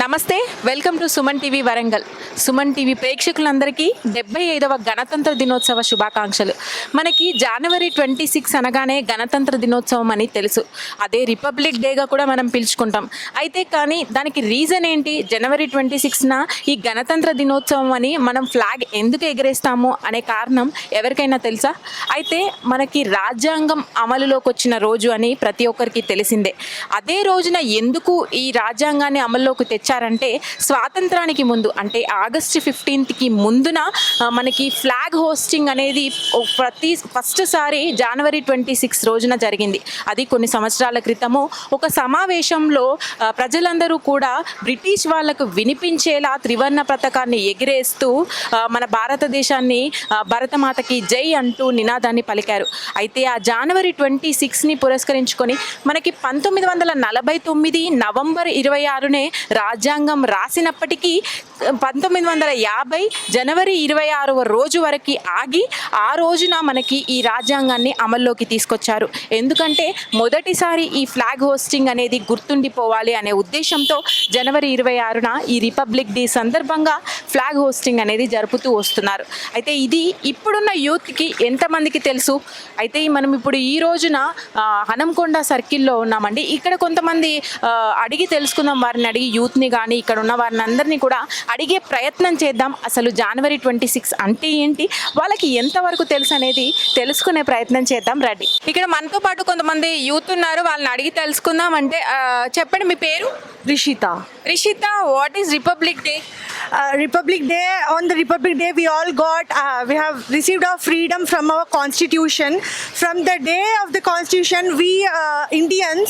నమస్తే, welcome to Suman TV Warangal. Suman TV ప్రేక్షకులందరికీ 75వ గణతంత్ర దినోత్సవ శుభాకాంక్షలు. మనకి జనవరి 26 అనగానే గణతంత్ర దినోత్సవం అని తెలుసు. అదే రిపబ్లిక్ డేగా కూడా మనం పిలుచుకుంటాం. అయితే కానీ దానికి రీజన్ ఏంటి? జనవరి 26న ఈ గణతంత్ర దినోత్సవం అని మనం ఫ్లాగ్ ఎందుకు ఎగరేస్తాము అనే కారణం ఎవరికైనా తెలుసా? అయితే మనకి రాజ్యాంగం అమలులోకి వచ్చిన రోజు అని ప్రతి ఒక్కరికి తెలిసిందే. అదే రోజున ఎందుకు ఈ రాజ్యాంగాన్ని అమల్లోకి తెచ్చారంటే, స్వాతంత్రానికి ముందు అంటే ఆగస్టు 15కి ముందున మనకి ఫ్లాగ్ హోస్టింగ్ అనేది ఫస్ట్ సారి జనవరి 26 రోజున జరిగింది. అది కొన్ని సంవత్సరాల క్రితము ఒక సమావేశంలో ప్రజలందరూ కూడా బ్రిటిష్ వాళ్లకు వినిపించేలా త్రివర్ణ పతాకాన్ని ఎగిరేస్తూ మన భారతదేశాన్ని భరతమాతకి జై అంటూ నినాదాన్ని పలికారు. అయితే ఆ జనవరి 26ని పురస్కరించుకొని మనకి 1949 నవంబర్ 26నే రాజ్యాంగం రాసినప్పటికీ 1950 జనవరి 26వ రోజు వరకు ఆగి ఆ రోజున మనకి ఈ రాజ్యాంగాన్ని అమల్లోకి తీసుకొచ్చారు. ఎందుకంటే మొదటిసారి ఈ ఫ్లాగ్ హోస్టింగ్ అనేది గుర్తుండిపోవాలి అనే ఉద్దేశంతో జనవరి 26న ఈ రిపబ్లిక్ డే సందర్భంగా ఫ్లాగ్ హోస్టింగ్ అనేది జరుపుతూ వస్తున్నారు. అయితే ఇది ఇప్పుడున్న యూత్కి ఎంతమందికి తెలుసు? అయితే మనం ఇప్పుడు ఈ రోజున హనంకొండ సర్కిల్లో ఉన్నామండి. ఇక్కడ కొంతమంది అడిగి తెలుసుకుందాం, వారిని అడిగి యూత్ని కానీ ఇక్కడ ఉన్న వారిని అందరినీ కూడా అడిగే ప్రయత్నం చేద్దాం. అసలు జనవరి 26 అంటే ఏంటి, వాళ్ళకి ఎంతవరకు తెలుసు అనేది తెలుసుకునే ప్రయత్నం చేద్దాం రండి. ఇక్కడ మనతో పాటు కొంతమంది యూత్ ఉన్నారు, వాళ్ళని అడిగి తెలుసుకుందాం. అంటే చెప్పండి, మీ పేరు? Rishita. Rishita, what is republic Day? Republic Day. On the Republic Day, we have received our freedom from our Constitution. From the day of the Constitution, we Indians,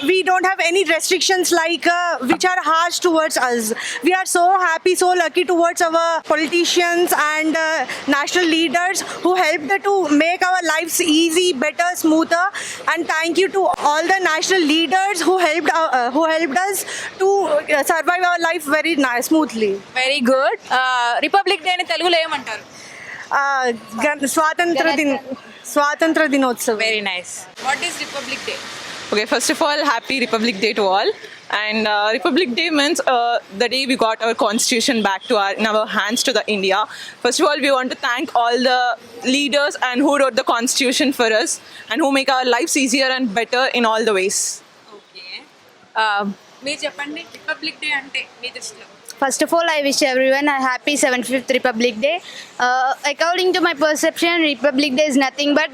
we don't have any restrictions like which are harsh towards us. We are so happy, so lucky towards our politicians and national leaders who helped to make our lives easy, better, smoother. And thank you to all the national leaders who helped us to survive our life very smoothly. Very good. Republic day అని తెలుగులో ఏమంటారు? స్వాతంత్ర దినోత్సవం. Very nice. What is republic day? Okay, first of all, happy Republic Day to all. And Republic Day means the day we got our constitution back to in our hands to the India. First of all, we want to thank all the leaders and who wrote the constitution for us and who make our lives easier and better in all the ways. Okay, మీరు చెప్పండి, republic day అంటే మీ దృష్టిలో? First of all, I wish everyone a happy 75th Republic Day. According to my perception, Republic Day is nothing but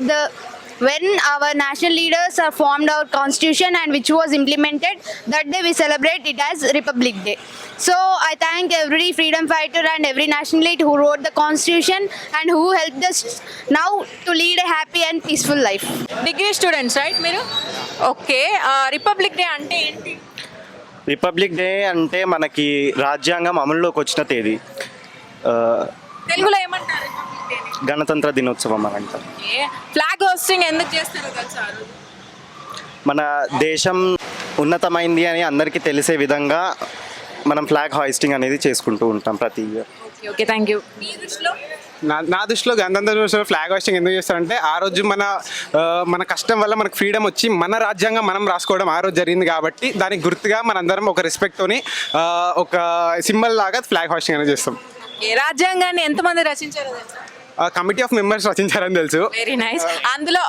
when our national leaders are formed our constitution and which was implemented, that day we celebrate it as Republic Day. So I thank every freedom fighter and every nationalist who wrote the constitution and who helped us now to lead a happy and peaceful life. Degree students right మీరు? Okay, republic day అంటే ఏంటి? Republic day అంటే మనకి రాజ్యాంగం అమల్లోకి వచ్చిన తేదీ. తెలుగులో ఏమంటారు రిపబ్లిక్ డే? గణతంత్ర దినోత్సవం అని అంటారు. ఫ్లాగ్ హోస్టింగ్ ఎందుకు చేస్తారో తెలుసా? మన దేశం ఉన్నతమైంది అని అందరికీ తెలిసే విధంగా మనం ఫ్లాగ్ హాయిస్టింగ్ అనేది చేసుకుంటూ ఉంటాం ప్రతి year. Okay okay, thank you. మీ దృష్టిలో? నా దృష్టిలో గణతంత్ర దినోత్సవం ఫ్లాగ్ హోస్టింగ్ ఎందుకు చేస్తారంటే, ఆ రోజు మన కష్టం వల్ల మనకు ఫ్రీడమ్ వచ్చి మన రాజ్యాంగం మనం రాసుకోవడం ఆ రోజు జరిగింది కాబట్టి దానికి గుర్తుగా మనందరం ఒక రెస్పెక్ట్తోని ఒక సింబల్ లాగా ఫ్లాగ్ హోస్టింగ్ అనేది చేస్తాం. రాజ్యాంగాన్ని ఎంతమంది రచించారో తెలుసా? కమిటీ ఆఫ్ మెంబర్స్ రచించారని తెలుసు. Very nice. అందులో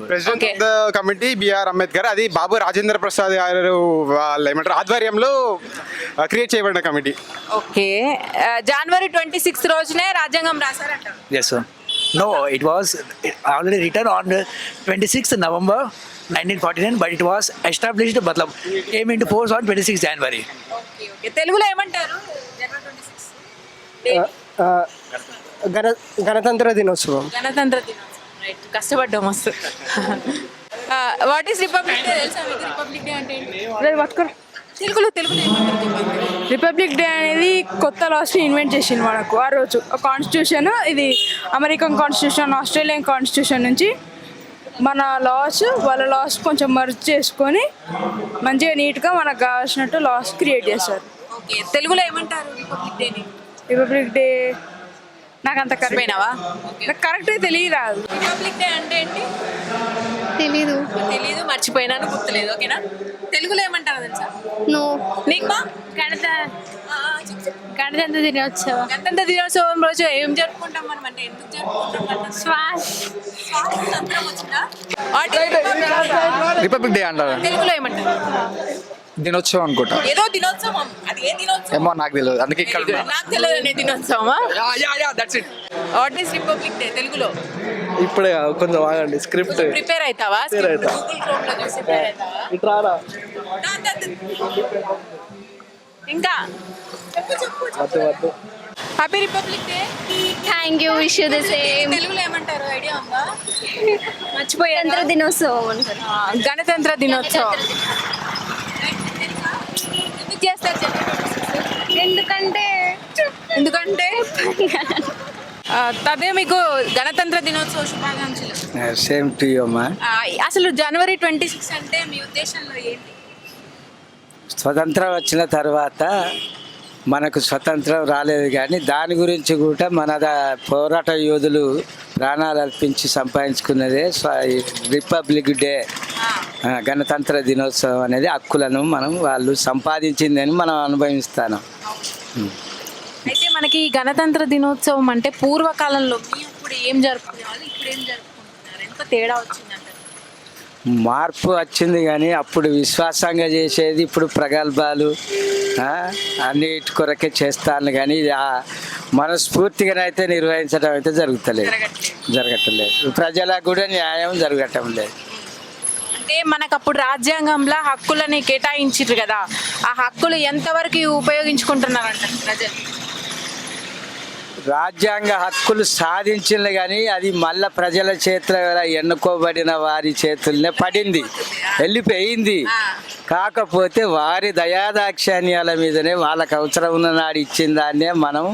president of the committee B R Ambedkar. అది బాబు రాజేంద్ర ప్రసాద్ గారు వాళ్ళు ఏమంటారు ఆధ్వర్యంలో క్రియేట్ చేయబడిన కమిటీ. ఓకే, జనవరి 26 రోజునే రాజ్యాంగం రాశారంట. Yes, sir. No, it was already written on 26th November 1949, but it was established, matlab, came into force on 26th January. Okay okay, తెలుగులో ఏమంటారు జనవరి 26? గణతంత్ర దినోత్సవం. గణతంత్ర దినోత్సవం. రైట్, కష్టపడ్డాం మస్తు. వాట్ ఈస్ రిపబ్లిక్ డే తెలుసా మీకు? రిపబ్లిక్ డే అంటే ఏంటి? తెలుగులో ఏమంటారు? రిపబ్లిక్ డే అనేది కొత్త లాస్ని ఇన్వెంట్ చేసింది మనకు ఆ రోజు. కాన్స్టిట్యూషన్ ఇది అమెరికన్ కాన్స్టిట్యూషన్, ఆస్ట్రేలియన్ కాన్స్టిట్యూషన్ నుంచి మన లాస్ వాళ్ళ లాస్ కొంచెం మర్జ్ చేసుకొని మంచిగా నీట్గా మనకు కావాల్సినట్టు లాస్ క్రియేట్ చేస్తారు. ఓకే, తెలుగులో ఏమంటారు రిపబ్లిక్ డేని? రిపబ్లిక్ డే నాకు అంత కరెక్ట్ మర్చిపోయినావా నాకు కరెక్ట్గా తెలియరాదు. రిపబ్లిక్ డే అంటే ఏంటి? తెలీదు. తెలీదు, మర్చిపోయినాను, గుర్తులేదు. ఓకేనా? తెలుగులో ఏమంటారో తెలుసా? నో. నీకు మా గణతంత్ర దినోత్సవం. గణతంత్ర దినోత్సవం రోజు ఏం జరుపుకుంటాం మనం, అంటే ఎందుకు జరుపుకుంటాం? స్వాతంత్రం వచ్చిందా? రిపబ్లిక్ డే అంటారు, తెలుగులో ఏమంటారు? దినోత్సవం అనుకుంటా. ఏదో దినోత్సవం, అది ఏ దినోత్సవం? ఏమో నాకు తెలియదు, అందుకే ఇక్కడ నాకు తెలియదు అనే దినోత్సవమా? That's it. What is republic day తెలుగులో? ఇప్పుడే కొంచెం ఆగండి, స్క్రిప్ట్ ప్రిపేర్ అవుతావా? Prepare అవుతా. గూగుల్ క్రోమ్ లో చూసి ప్రిపేర్ అవుతావా? ఇట్రారా ఇంకా వద్దు happy republic day. Thank you. Wish you the same. తెలుగులో ఏమంటారు ఐడియా ఉందా? గణతంత్ర దినోత్సవం అంటారు. గణతంత్ర దినోత్సవం ఎందుకు చేస్తారు చెప్పండి? ఎందుకంటే ఎందుకంటే అదే మీకు గణతంత్ర దినోత్సవ శుభాకాంక్షలు. సేమ్ టు యూ అమ్మా. అసలు జనవరి 26 అంటే మీ ఉద్దేశంలో ఏంటి? స్వతంత్రం వచ్చిన తర్వాత మనకు స్వతంత్రం రాలేదు కానీ దాని గురించి కూడా మన పోరాట యోధులు ప్రాణాలు అర్పించి సంపాదించుకున్నదే రిపబ్లిక్ డే. గణతంత్ర దినోత్సవం అనేది హక్కులను మనం వాళ్ళు సంపాదించిందని మనం అనుభవిస్తాను. అయితే మనకి ఈ గణతంత్ర దినోత్సవం అంటే పూర్వకాలంలో మీ ఇప్పుడు ఏం జరుపుకునేవాళ్ళు, ఇప్పుడు ఏం జరుపుకుంటున్నారు, ఎంత తేడా వచ్చిందంటారు? మార్పు వచ్చింది కానీ అప్పుడు విశ్వాసంగా చేసేది ఇప్పుడు ప్రగల్భాలు అన్నిటి కొరకే చేస్తాను కానీ ఇది మనస్ఫూర్తిగానైతే నిర్వహించడం అయితే జరగట్లేదు. ప్రజలకు కూడా న్యాయం జరగటం లేదు. అంటే మనకు అప్పుడు రాజ్యాంగంలో హక్కులని కేటాయించారు కదా, ఆ హక్కులు ఎంతవరకు ఉపయోగించుకుంటున్నారంటారు ప్రజలు? రాజ్యాంగ హక్కులు సాధించింది కానీ అది మళ్ళా ప్రజల చేతుల ఎన్నుకోబడిన వారి చేతుల్నే పడింది, వెళ్ళిపోయింది. కాకపోతే వారి దయాదాక్షాన్యాల మీదనే వాళ్ళకు అవసరం ఉన్న నాడు ఇచ్చిన దాన్నే మనం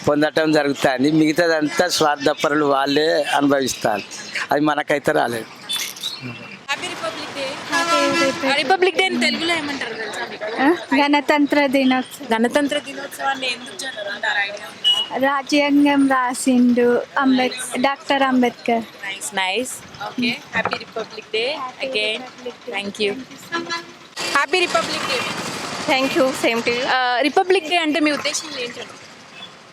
పొందటం జరుగుతుంది. మిగతాదంతా స్వార్థపరులు వాళ్ళే అనుభవిస్తారు, అది మనకైతే రాలేదు. Happy republic day. Republic day తెలుగులో ఏమంటారు తెలుసా మీకు? గణతంత్ర దినోత్సవం. గణతంత్ర దినోత్సవాన్ని ఎందుకు జరుపుకుంటారు ఐడియా ఉందా? రాజ్యాంగం రాసిండు doctor Ambedkar. Nice. Okay, happy republic day again. Thank you. Happy republic day. Thank you. Same to you. Republic day అంటే మీ ఉద్దేశం ఏంటండి?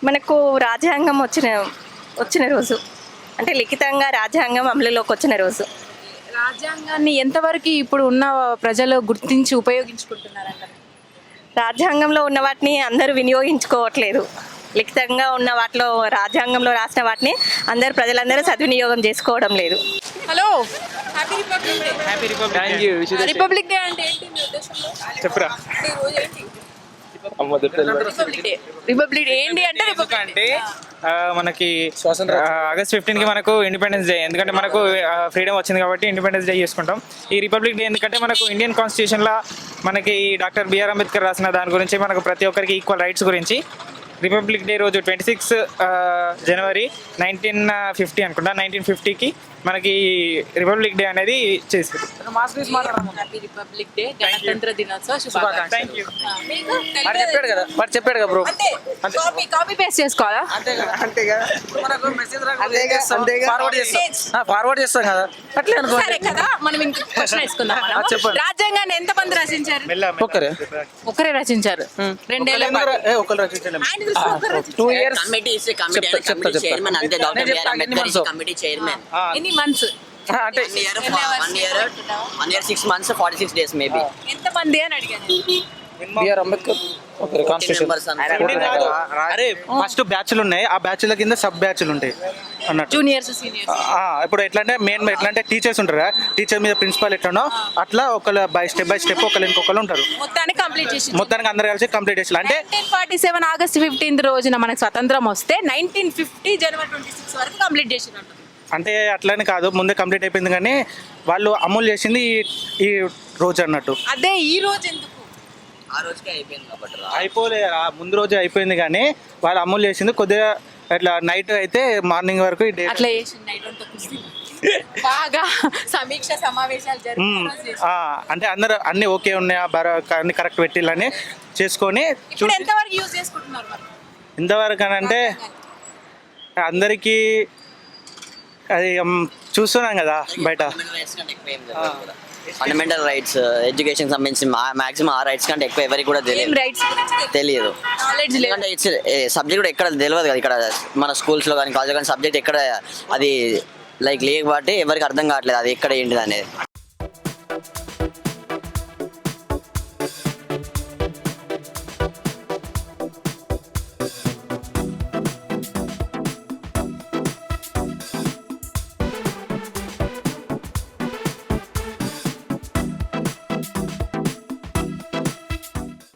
మనకు రాజ్యాంగం వచ్చిన రోజు, అంటే లిఖితంగా రాజ్యాంగం అమలులోకి వచ్చిన రోజు. రాజ్యాంగాన్ని ఎంతవరకు ఇప్పుడు ఉన్న ప్రజలు గుర్తించి ఉపయోగించుకుంటున్నారంట? రాజ్యాంగంలో ఉన్న వాటిని అందరూ వినియోగించుకోవట్లేదు. లిఖితంగా ఉన్న వాటిలో రాజ్యాంగంలో రాసిన వాటిని ప్రజలందరూ సద్వినియోగం చేసుకోవడం లేదు. Hello, happy republic day. Happy republic day. Republic day అంటే ఏంటి మీ ఉద్దేశంలో? చెప్పురా. అంటే ఈ రోజు ఏంటి రిపబ్లిక్ డే? రిపబ్లిక్ డే ఏంటి అంటే అంటే మనకి ఆగస్ట్ 15కి మనకు ఇండిపెండెన్స్ డే. ఎందుకంటే మనకు ఫ్రీడమ్ వచ్చింది కాబట్టి ఇండిపెండెన్స్ డే చేసుకుంటాం. ఈ రిపబ్లిక్ డే ఎందుకంటే మనకు ఇండియన్ కాన్స్టిట్యూషన్లో మనకి డాక్టర్ బిఆర్ అంబేద్కర్ రాసిన దాని గురించి, మనకు ప్రతి ఒక్కరికి ఈక్వల్ రైట్స్ గురించి రిపబ్లిక్ డే రోజు 26 జనవరి 1950 అనుకుంటా, 1950కి మనకి రిపబ్లిక్ డే అనేది చేశారు. హ్యాపీ రిపబ్లిక్ డే, గణతంత్ర దినోత్సవ శుభాకాంక్షలు. Thank you. మీకు చెప్పాడు కదా, వాడు చెప్పాడు కదా బ్రో. అంతే, కాపీ పేస్ట్ చేసుకోవాలా? ఫార్వర్డ్ చేస్తాం కదా, అట్లే అనుకో. సరే కదా, మనం ఇంక క్వశ్చన్ వేసుకుందాం. మనం చెప్పండి. రాజ్యాంగాన్ని ఎంతమంది రచించారు? ఒకరే రచించారు. 2 ఏళ్ళ పాటు. ఆయన తెలుసు, ఒకరు రచించారు. 2 years. ఎన్ని మంత్స్? అంటే 6 months 46 days maybe. ఎంతమంది అని అడిగాను. బిఆర్ అంబేద్కర్ అరే ఫస్ట్ బ్యాచ్లు ఉన్నాయి, ఆ బ్యాచ్ల కింద సబ్ బ్యాచ్లు ఉంటాయి అన్నట్టు. Juniors, seniors. ఇప్పుడు ఎట్లా అంటే మెయిన్ ఎట్లా అంటే టీచర్స్ ఉంటారు కదా, టీచర్ మీద ప్రిన్సిపాల్ ఎట్లనో అట్లా ఒకళ్ళు బై స్టెప్ ఒకళ్ళు ఇంకొకళ్ళు ఉంటారు. మొత్తానికి కంప్లీట్ చేసి మొత్తానికి అందరు కలిసి కంప్లీట్ చేసి అంటే 1947 ఆగస్ట్ 15 రోజున మనకు స్వతంత్రం వస్తే 1950 జనవరి 26 వరకు కంప్లీట్ చేసినట్టు. అంటే అట్లని కాదు, ముందే కంప్లీట్ అయిపోయింది కానీ వాళ్ళు అమలు చేసింది ఈ రోజు అన్నట్టు. అదే ఈ రోజు ఎందుకు? ఆ రోజుకే అయిపోయింది కాబట్టి అయిపోలే, ముందు రోజు అయిపోయింది కానీ వాళ్ళు అమలు చేసింది కొద్దిగా అట్లా నైట్ అయితే మార్నింగ్ వరకు అట్లా చేసి నైట్ అంతా కూర్చుని బాగా సమీక్ష సమావేశాలు జరిగి అంటే అందరు అన్ని ఓకే ఉన్నాయా, అన్ని కరెక్ట్ పెట్టిల్లని చేసుకొని ఇప్పుడు ఎంతవరకు యూజ్ చేసుకుంటున్నారు మరి? ఇంతవరకు అని అంటే అందరికీ అది చూస్తున్నాం కదా బయట. ఫండమెంటల్ రైట్స్ ఎడ్యుకేషన్ సంబంధించి మాక్సిమం ఆ రైట్స్ కంటే ఎక్కువ ఎవరికి కూడా ఏం తెలియదు రైట్స్ తెలియదు నాలెడ్జ్ లేదు. ఎందుకంటే ఇట్స్ సబ్జెక్ట్ కూడా ఎక్కడ తెలియదు కదా. ఇక్కడ మన స్కూల్స్లో కానీ కాలేజ్లో కానీ సబ్జెక్ట్ ఎక్కడ అది లైక్ లేకపోతే ఎవరికి అర్థం కావట్లేదు అది ఎక్కడ ఏంటిది అనేది.